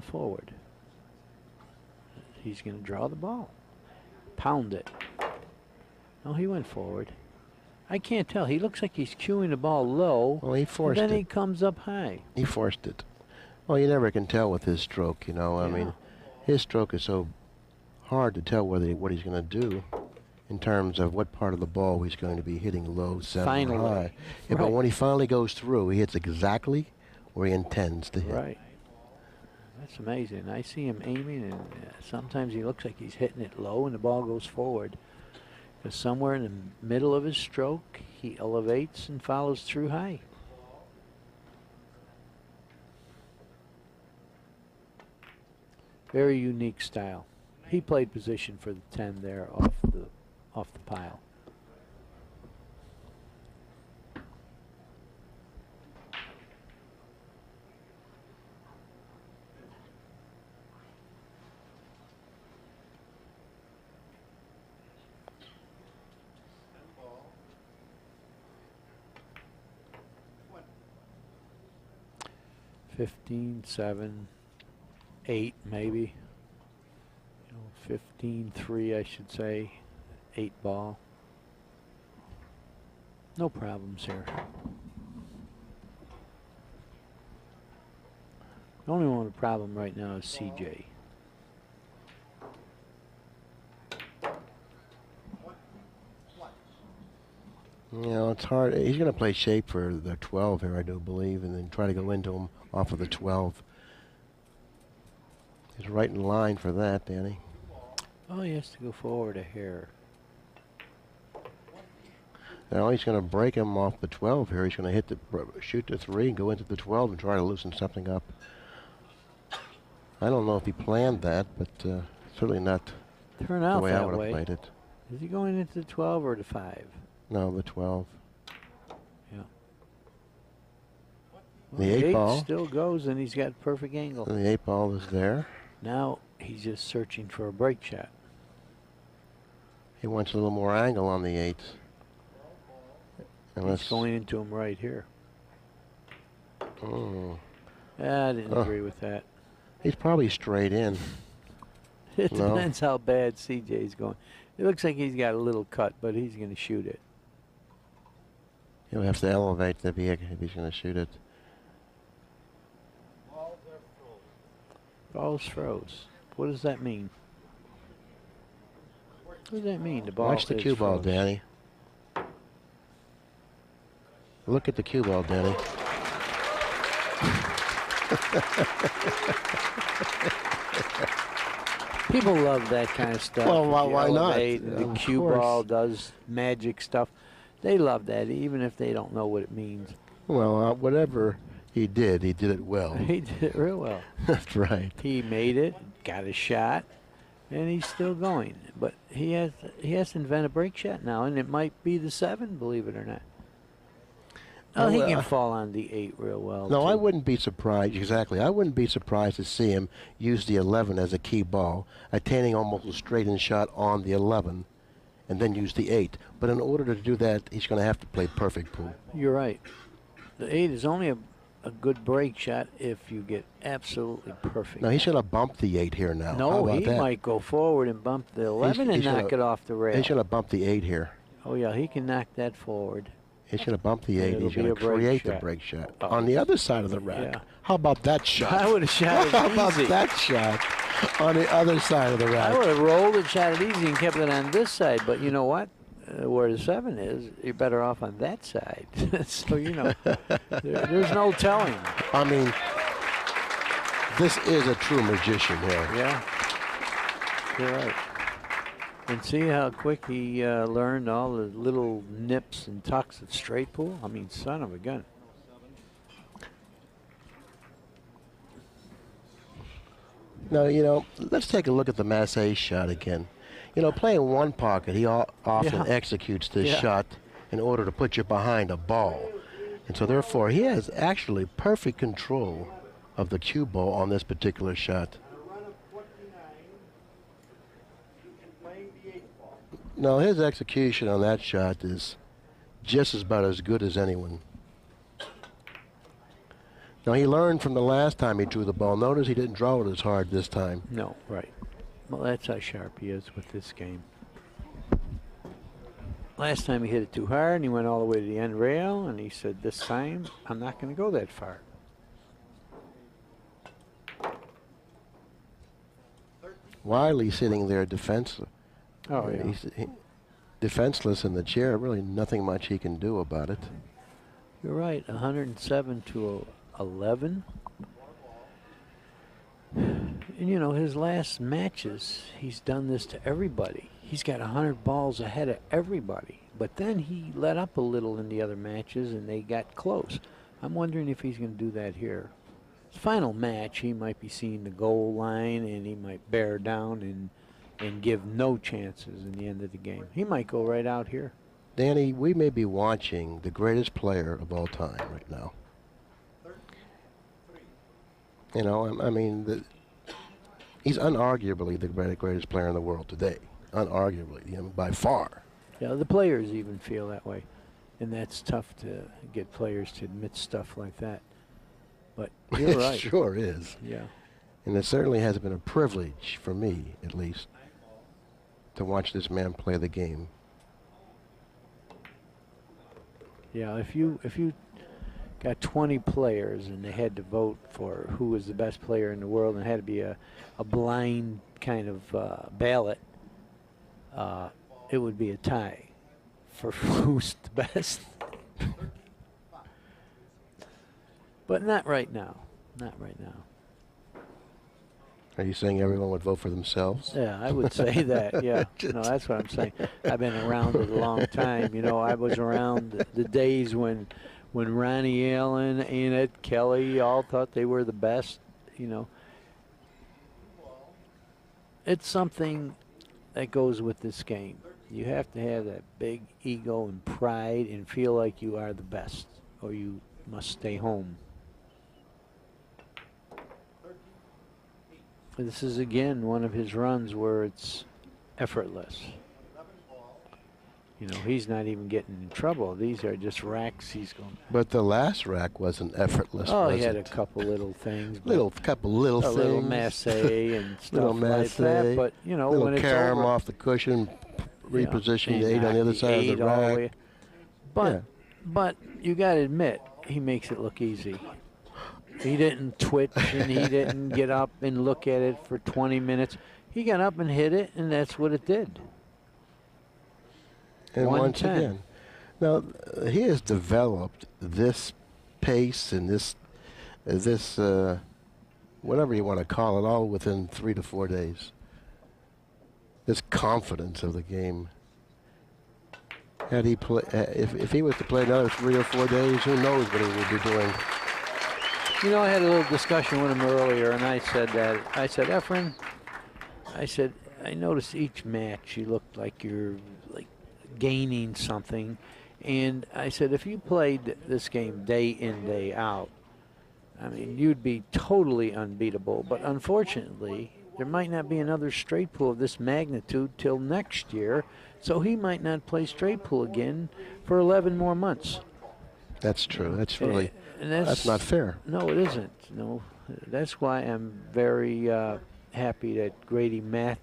forward. He's going to draw the ball. Pound it. No, he went forward. I can't tell. He looks like he's cueing the ball low. Well, he forced it. And then he comes up high. He forced it. Well, you never can tell with his stroke, you know. I mean, his stroke is so hard to tell what he's going to do in terms of what part of the ball he's going to be hitting low, center, or high. Yeah, but when he finally goes through, he hits exactly where he intends to hit. Right. That's amazing. I see him aiming, and sometimes he looks like he's hitting it low, and the ball goes forward. Because somewhere in the middle of his stroke, he elevates and follows through high. Very unique style. He played position for the 10 there off the pile. $15, 7, 8 maybe. 15-3 I should say. 8 ball. No problems here. The only one with a problem right now is CJ. You know, it's hard. He's going to play shape for the 12 here, I do believe, and then try to go into him off of the 12. He's right in line for that, Danny. Oh, he has to go forward a hair. Now he's going to break him off the 12 here. He's going to shoot the 3 and go into the 12 and try to loosen something up. I don't know if he planned that, but certainly not Turn out the way that I would way. have played it. Is he going into the 12 or the 5? No, the 12. Yeah. Well, the 8 ball still goes, and he's got perfect angle. And the 8 ball is there. Now he's just searching for a break shot. He wants a little more angle on the 8. He's going into him right here. Oh. I didn't agree with that. He's probably straight in. It depends how bad CJ's going. It looks like he's got a little cut, but he's going to shoot it. He'll have to elevate if he's going to shoot it. Ball's froze. What does that mean? What does that mean? The ball Watch the cue ball, Danny. Look at the cue ball, Danny. People love that kind of stuff. Well, why not? The cue ball does magic stuff. They love that, even if they don't know what it means. Well, whatever he did it well. He did it real well. That's right. He made it, got a shot, and he's still going. But he has to invent a break shot now, and it might be the 7, believe it or not. Oh, he can fall on the 8 real well. No, too. I wouldn't be surprised. Exactly. I wouldn't be surprised to see him use the 11 as a key ball, attaining almost a straight-in shot on the 11, and then use the 8. But in order to do that, he's going to have to play perfect pool. You're right. The 8 is only a good break shot if you get absolutely perfect. No, he's going to bump the 8 here now. No, he might go forward and bump the 11 and knock it off the rail. He's going to bump the 8 here. Oh, yeah, he can knock that forward. He's going to bump the 8. He's going to create the break shot on the other side of the rack. Yeah. How about that shot? I would have shot it How easy. about that shot on the other side of the rack? I would have rolled it, shot it easy, and kept it on this side. But you know what? Where the 7 is, you're better off on that side. So, you know, there's no telling. I mean, this is a true magician here. Yeah, you're right. And see how quick he learned all the little nips and tucks of straight pool? I mean, son of a gun. Now, you know, let's take a look at the Massey shot again. You know, playing one pocket, he often executes this shot in order to put you behind a ball. And so, therefore, he has actually perfect control of the cue ball on this particular shot. No, his execution on that shot is just about as good as anyone. Now, he learned from the last time he drew the ball. Notice he didn't draw it as hard this time. No, right. Well, that's how sharp he is with this game. Last time he hit it too hard, and he went all the way to the end rail, and he said, this time, I'm not going to go that far. Wiley's sitting there defenseless. Oh, yeah. He's defenseless in the chair. Really nothing much he can do about it. You're right, 107 to 11. And, you know, his last matches, he's done this to everybody. He's got 100 balls ahead of everybody. But then he let up a little in the other matches, and they got close. I'm wondering if he's going to do that here. His final match, he might be seeing the goal line, and he might bear down and give no chances in the end of the game. He might go right out here. Danny, we may be watching the greatest player of all time right now. You know, I mean, he's unarguably the greatest player in the world today. Unarguably, you know, by far. Yeah, the players even feel that way. And that's tough to get players to admit stuff like that. But you're right. It sure is. Yeah. And it certainly has been a privilege for me, at least, to watch this man play the game. Yeah, if you got 20 players and they had to vote for who was the best player in the world, and it had to be a blind kind of ballot, it would be a tie for who's the best. But not right now. Not right now. Are you saying everyone would vote for themselves? Yeah, I would say that, yeah. No, that's what I'm saying. I've been around it a long time. You know, I was around the days when Ronnie Allen, Annette Kelly all thought they were the best, you know. It's something that goes with this game. You have to have that big ego and pride and feel like you are the best, or you must stay home. This is, again, one of his runs where it's effortless. You know, he's not even getting in trouble. These are just racks he's going. But the last rack wasn't effortless. Oh, was he had it? a couple little things. Couple little things. Little masse and stuff like that. But, you know, little when it's carom over, off the cushion, repositioned yeah, 8 on the other side of the rack. But you got to admit, he makes it look easy. He didn't twitch and he didn't get up and look at it for 20 minutes. He got up and hit it, and that's what it did. And once again, now he has developed this pace and this whatever you want to call it, all within 3 to 4 days. This confidence of the game. Had he play, if he was to play another 3 or 4 days, who knows what he would be doing. You know, I had a little discussion with him earlier, and I said, Efren, I said, I noticed each match you looked like you're like gaining something. And I said, if you played this game day in, day out, I mean, you'd be totally unbeatable. But unfortunately, there might not be another straight pool of this magnitude till next year, so he might not play straight pool again for 11 more months. That's true. That's really, and that's not fair. No, it isn't. No, that's why I'm very happy that Grady Matthews